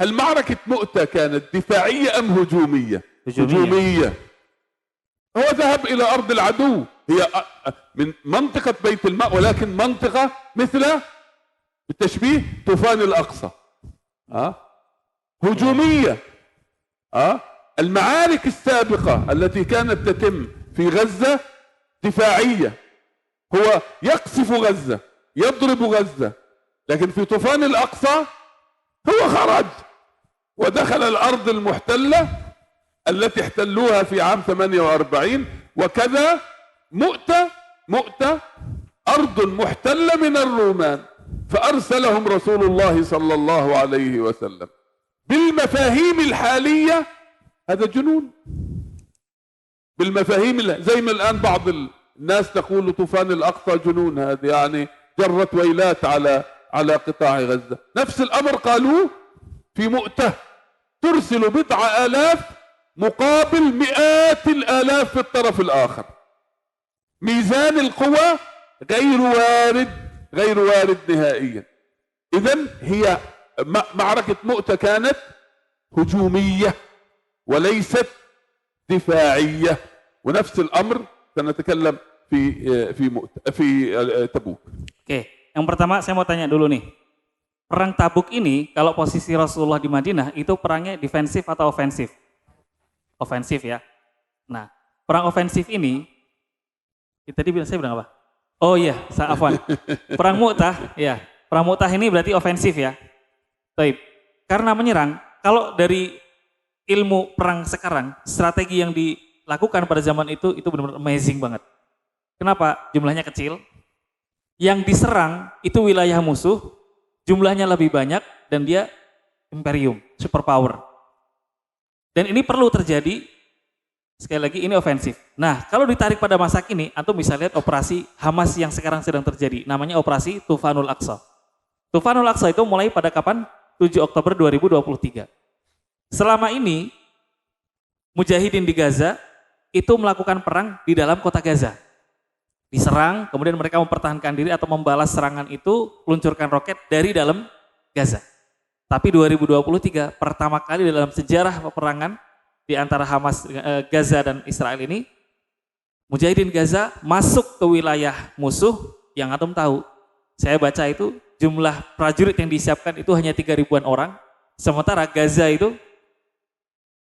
هل معركة مؤتة كانت دفاعية أم هجومية؟ هجومية. هو ذهب إلى أرض العدو، هي من منطقة بيت الماء، ولكن منطقة مثل بالتشبيه طوفان الأقصى. هجومية. المعارك السابقة التي كانت تتم في غزة دفاعية، هو يقصف غزة، يضرب غزة، لكن في طوفان الأقصى هو خرج ودخل الأرض المحتلة التي احتلوها في عام 48. وكذا مؤتة أرض محتلة من الرومان، فأرسلهم رسول الله صلى الله عليه وسلم. بالمفاهيم الحالية هذا جنون، بالمفاهيم زي ما الآن بعض الناس تقول طوفان الأقصى جنون، هذا يعني جرت ويلات على قطاع غزة. نفس الأمر قالوه في مؤتة، ترسل بضع آلاف مقابل مئات الآلاف في الطرف الآخر. ميزان القوى غير وارد نهائيا. إذن هي معركة مؤتة كانت هجومية وليست دفاعية. ونفس الأمر سنتكلم في تبوك. Oke, yang pertama saya mau tanya dulu nih. Perang Tabuk ini kalau posisi Rasulullah di Madinah itu perangnya defensif atau ofensif? Ofensif ya. Nah, perang ofensif ini tadi saya bilang apa? Oh iya, afwan. Perang Mu'tah, ya. Perang Mu'tah ini berarti ofensif ya. Baik. Karena menyerang, kalau dari ilmu perang sekarang, strategi yang dilakukan pada zaman itu benar-benar amazing banget. Kenapa? Jumlahnya kecil. Yang diserang itu wilayah musuh, jumlahnya lebih banyak dan dia imperium, superpower. Dan ini perlu terjadi, sekali lagi ini ofensif. Nah, kalau ditarik pada masa kini, antum bisa lihat operasi Hamas yang sekarang sedang terjadi, namanya operasi Tufanul Aqsa. Tufanul Aqsa itu mulai pada kapan? 7 Oktober 2023. Selama ini, mujahidin di Gaza itu melakukan perang di dalam kota Gaza. Diserang, kemudian mereka mempertahankan diri atau membalas serangan itu, meluncurkan roket dari dalam Gaza. Tapi 2023 pertama kali dalam sejarah peperangan di antara Hamas, Gaza dan Israel ini, mujahidin Gaza masuk ke wilayah musuh yang antum tahu. Saya baca itu jumlah prajurit yang disiapkan itu hanya 3.000-an orang, sementara Gaza itu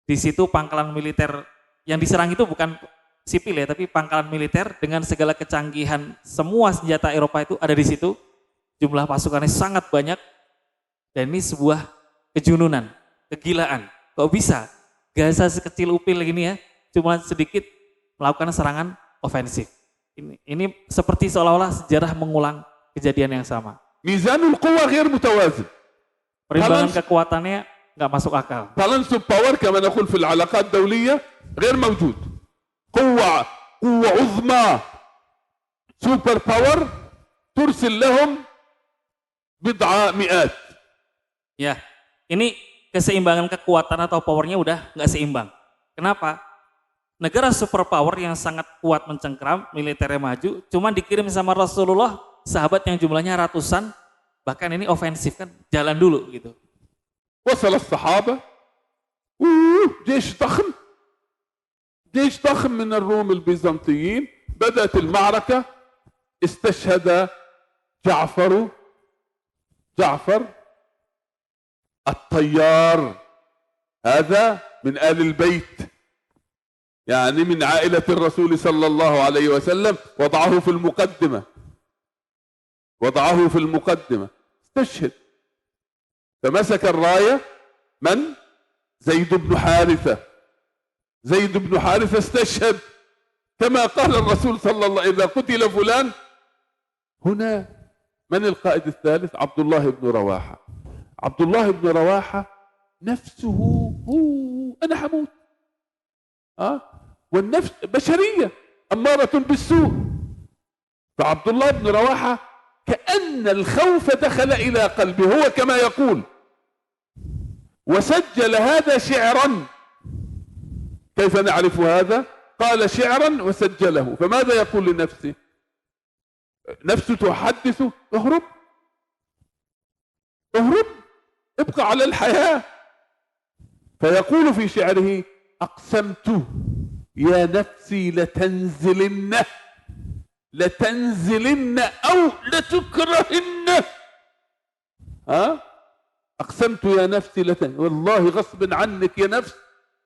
di situ pangkalan militer yang diserang itu bukan sipil ya, tapi pangkalan militer dengan segala kecanggihan, semua senjata Eropa itu ada di situ. Jumlah pasukannya sangat banyak dan ini sebuah kejununan, kegilaan. Kok bisa Gaza sekecil upil ini ya, cuma sedikit melakukan serangan ofensif. Ini seperti seolah-olah sejarah mengulang kejadian yang sama. Mizanul quwa ghair mutawazin. Perimbangan kekuatannya nggak masuk akal. Balance of power كما نقول في العلاقات الدولية غير موجود. قوة عظمى سوبر باور ترسل لهم بضع مئات. Ya, ini keseimbangan kekuatan atau powernya udah nggak seimbang. Kenapa? Negara super power yang sangat kuat mencengkram, militernya maju, cuman dikirim sama Rasulullah, sahabat yang jumlahnya ratusan, bahkan ini ofensif kan, jalan dulu gitu. وصل الصحابة جيش ضخم من الروم البيزنطيين. بدأت المعركة، استشهد جعفر الطيار، هذا من آل البيت، يعني من عائلة الرسول صلى الله عليه وسلم. وضعه في المقدمة استشهد. فمسك الراية من؟ زيد بن حارثة استشهد، كما قال الرسول صلى الله عليه وسلم: إذا قتل فلان. هنا من القائد الثالث؟ عبد الله بن رواحة. عبد الله بن رواحة نفسه أنا حموت، والنفس بشرية أمارة بالسوء. فعبد الله بن رواحة كأن الخوف دخل إلى قلبه، هو كما يقول، وسجل هذا شعرا. كيف نعرف هذا؟ قال شعرا وسجله. فماذا يقول لنفسه؟ نفسه تحدث: اهرب، ابقى على الحياة، فيقول في شعره أقسمت يا نفسي لتنزلن أو لتكرهن. أقسمت يا نفسي والله غصب عنك يا نفس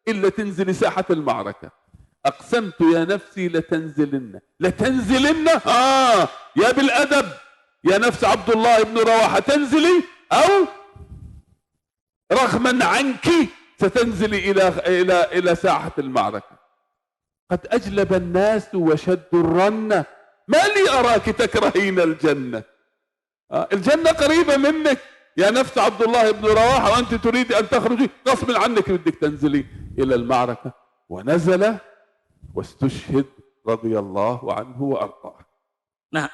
إلا تنزلي ساحة المعركة. أقسمت يا نفسي لتنزلن يا بالأدب يا نفس عبد الله بن رواحة تنزلي، أو رغما عنك ستنزلي إلى ساحة المعركة. قد أجلب الناس وشدوا الرنة، ما لي أراك تكرهين الجنة. الجنة قريبة منك يا نفس عبد الله بن رواحة، وأنت تريد أن تخرجي غصب عنك بدك تنزلي إلى المعركة. ونزل واستشهد رضي الله عنه وأرضاه. Nah,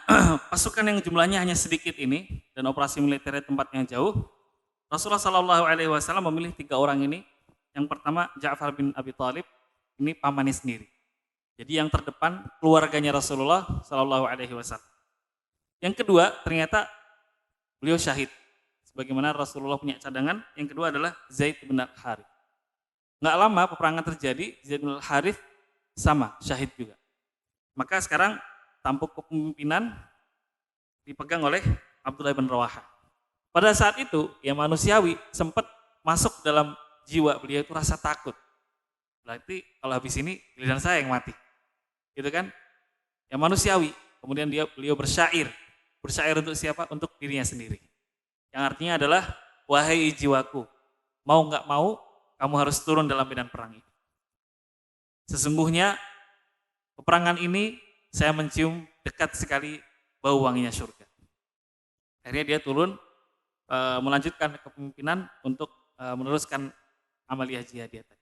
pasukan yang jumlahnya hanya sedikit ini dan operasi militernya tempat yang jauh, Rasulullah Shallallahu Alaihi Wasallam memilih 3 orang ini. Yang pertama Ja'far bin Abi Thalib, ini pamannya sendiri. Jadi yang terdepan keluarganya Rasulullah Shallallahu Alaihi Wasallam. Yang kedua ternyata beliau syahid. Sebagaimana Rasulullah punya cadangan. Yang kedua adalah Zaid bin Al-Harith. Nggak lama peperangan terjadi, Zaid bin Al-Harith sama syahid juga. Maka sekarang tampuk kepemimpinan dipegang oleh Abdullah bin Rawaha. Pada saat itu, ya manusiawi sempat masuk dalam jiwa beliau itu rasa takut. Berarti kalau habis ini giliran saya yang mati. Gitu kan? Ya manusiawi. Kemudian beliau bersyair. Bersyair untuk siapa? Untuk dirinya sendiri. Yang artinya adalah, wahai jiwaku, mau nggak mau kamu harus turun dalam medan perang ini. Sesungguhnya peperangan ini saya mencium dekat sekali bau wanginya surga. Akhirnya dia turun melanjutkan kepemimpinan untuk meneruskan amaliyah jihadiyah tadi.